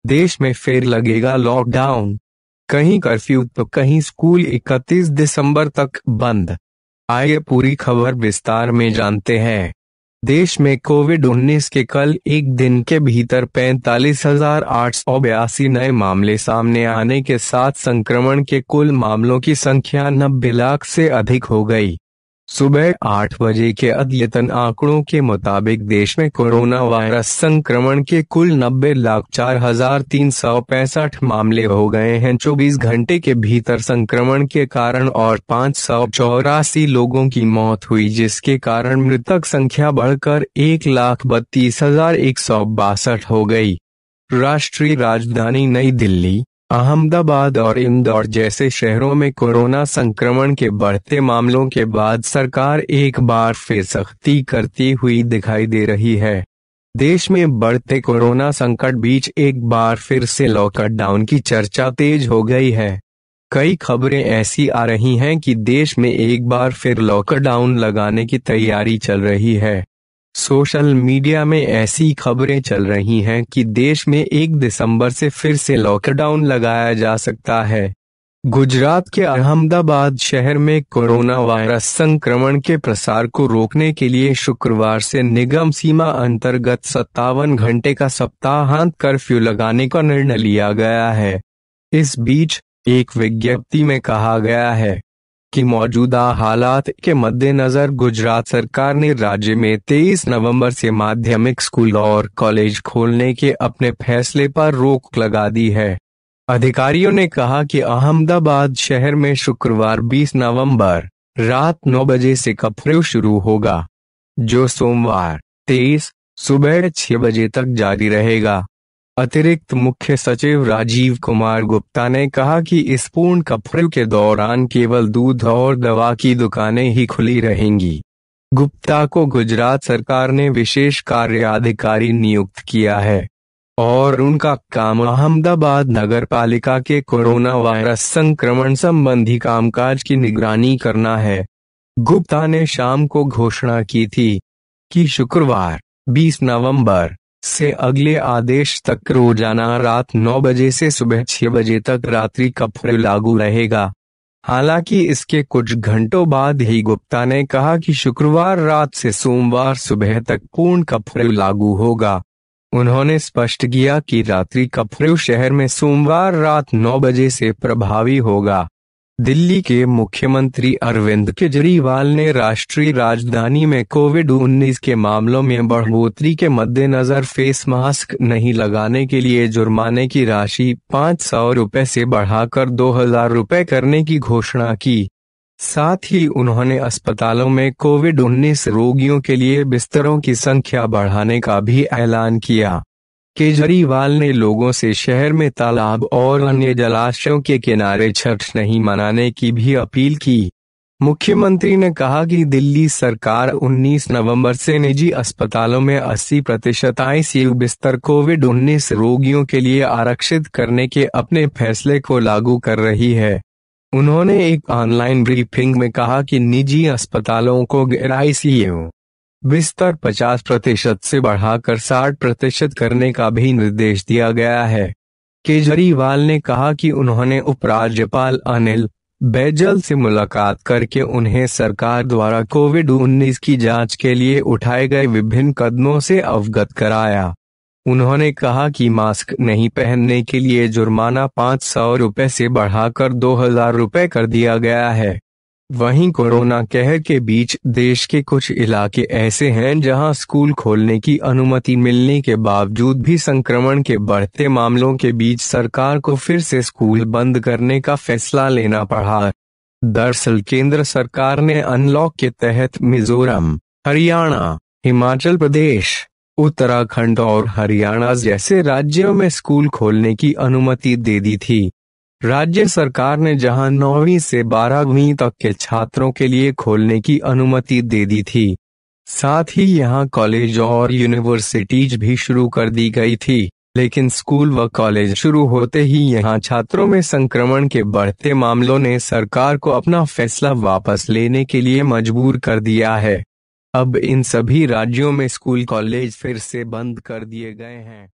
देश में फिर लगेगा लॉकडाउन। कहीं कर्फ्यू तो कहीं स्कूल 31 दिसंबर तक बंद। आइए पूरी खबर विस्तार में जानते हैं। देश में कोविड-19 के कल एक दिन के भीतर 45,882 नए मामले सामने आने के साथ संक्रमण के कुल मामलों की संख्या 90 लाख से अधिक हो गई। सुबह 8 बजे के अद्यतन आंकड़ों के मुताबिक देश में कोरोना वायरस संक्रमण के कुल 90,04,365 मामले हो गए हैं। 24 घंटे के भीतर संक्रमण के कारण और 584 लोगों की मौत हुई, जिसके कारण मृतक संख्या बढ़कर 1,32,162 हो गई। राष्ट्रीय राजधानी नई दिल्ली, अहमदाबाद और इंदौर जैसे शहरों में कोरोना संक्रमण के बढ़ते मामलों के बाद सरकार एक बार फिर सख्ती करती हुई दिखाई दे रही है। देश में बढ़ते कोरोना संकट बीच एक बार फिर से लॉकडाउन की चर्चा तेज हो गई है। कई खबरें ऐसी आ रही हैं कि देश में एक बार फिर लॉकडाउन लगाने की तैयारी चल रही है। सोशल मीडिया में ऐसी खबरें चल रही हैं कि देश में 1 दिसंबर से फिर से लॉकडाउन लगाया जा सकता है। गुजरात के अहमदाबाद शहर में कोरोना वायरस संक्रमण के प्रसार को रोकने के लिए शुक्रवार से निगम सीमा अंतर्गत 57 घंटे का सप्ताहांत कर्फ्यू लगाने का निर्णय लिया गया है। इस बीच एक विज्ञप्ति में कहा गया है कि मौजूदा हालात के मद्देनजर गुजरात सरकार ने राज्य में 23 नवंबर से माध्यमिक स्कूल और कॉलेज खोलने के अपने फैसले पर रोक लगा दी है। अधिकारियों ने कहा कि अहमदाबाद शहर में शुक्रवार 20 नवंबर रात 9 बजे से कर्फ्यू शुरू होगा, जो सोमवार 23 सुबह 6 बजे तक जारी रहेगा। अतिरिक्त मुख्य सचिव राजीव कुमार गुप्ता ने कहा कि इस पूर्ण कर्फ्यू के दौरान केवल दूध और दवा की दुकानें ही खुली रहेंगी। गुप्ता को गुजरात सरकार ने विशेष कार्याधिकारी नियुक्त किया है और उनका काम अहमदाबाद नगर पालिका के कोरोना वायरस संक्रमण संबंधी कामकाज की निगरानी करना है। गुप्ता ने शाम को घोषणा की थी कि शुक्रवार 20 नवंबर से अगले आदेश तक रोजाना रात 9 बजे से सुबह 6 बजे तक रात्रि कर्फ्यू लागू रहेगा। हालांकि इसके कुछ घंटों बाद ही गुप्ता ने कहा कि शुक्रवार रात से सोमवार सुबह तक पूर्ण कर्फ्यू लागू होगा। उन्होंने स्पष्ट किया कि रात्रि कर्फ्यू शहर में सोमवार रात 9 बजे से प्रभावी होगा। दिल्ली के मुख्यमंत्री अरविंद केजरीवाल ने राष्ट्रीय राजधानी में कोविड-19 के मामलों में बढ़ोतरी के मद्देनजर फेस मास्क नहीं लगाने के लिए जुर्माने की राशि 500 रुपए से बढ़ाकर 2,000 रुपए करने की घोषणा की। साथ ही उन्होंने अस्पतालों में कोविड-19 रोगियों के लिए बिस्तरों की संख्या बढ़ाने का भी ऐलान किया। केजरीवाल ने लोगों से शहर में तालाब और अन्य जलाशयों के किनारे छठ नहीं मनाने की भी अपील की। मुख्यमंत्री ने कहा कि दिल्ली सरकार 19 नवंबर से निजी अस्पतालों में 80% आईसीयू बिस्तर कोविड-19 रोगियों के लिए आरक्षित करने के अपने फैसले को लागू कर रही है। उन्होंने एक ऑनलाइन ब्रीफिंग में कहा कि निजी अस्पतालों को गैर आईसीयू बिस्तर 50% से बढ़ाकर 60% करने का भी निर्देश दिया गया है। केजरीवाल ने कहा कि उन्होंने उपराज्यपाल अनिल बैजल से मुलाकात करके उन्हें सरकार द्वारा कोविड-19 की जांच के लिए उठाए गए विभिन्न कदमों से अवगत कराया। उन्होंने कहा कि मास्क नहीं पहनने के लिए जुर्माना 500 रुपए से बढ़ाकर 2,000 रुपए कर दिया गया है। वहीं कोरोना कहर के बीच देश के कुछ इलाके ऐसे हैं जहां स्कूल खोलने की अनुमति मिलने के बावजूद भी संक्रमण के बढ़ते मामलों के बीच सरकार को फिर से स्कूल बंद करने का फैसला लेना पड़ा। दरअसल केंद्र सरकार ने अनलॉक के तहत मिजोरम, हरियाणा, हिमाचल प्रदेश, उत्तराखंड और हरियाणा जैसे राज्यों में स्कूल खोलने की अनुमति दे दी थी। राज्य सरकार ने जहां 9वीं से 12वीं तक के छात्रों के लिए खोलने की अनुमति दे दी थी, साथ ही यहां कॉलेज और यूनिवर्सिटीज भी शुरू कर दी गई थी। लेकिन स्कूल व कॉलेज शुरू होते ही यहां छात्रों में संक्रमण के बढ़ते मामलों ने सरकार को अपना फैसला वापस लेने के लिए मजबूर कर दिया है। अब इन सभी राज्यों में स्कूल कॉलेज फिर से बंद कर दिए गए हैं।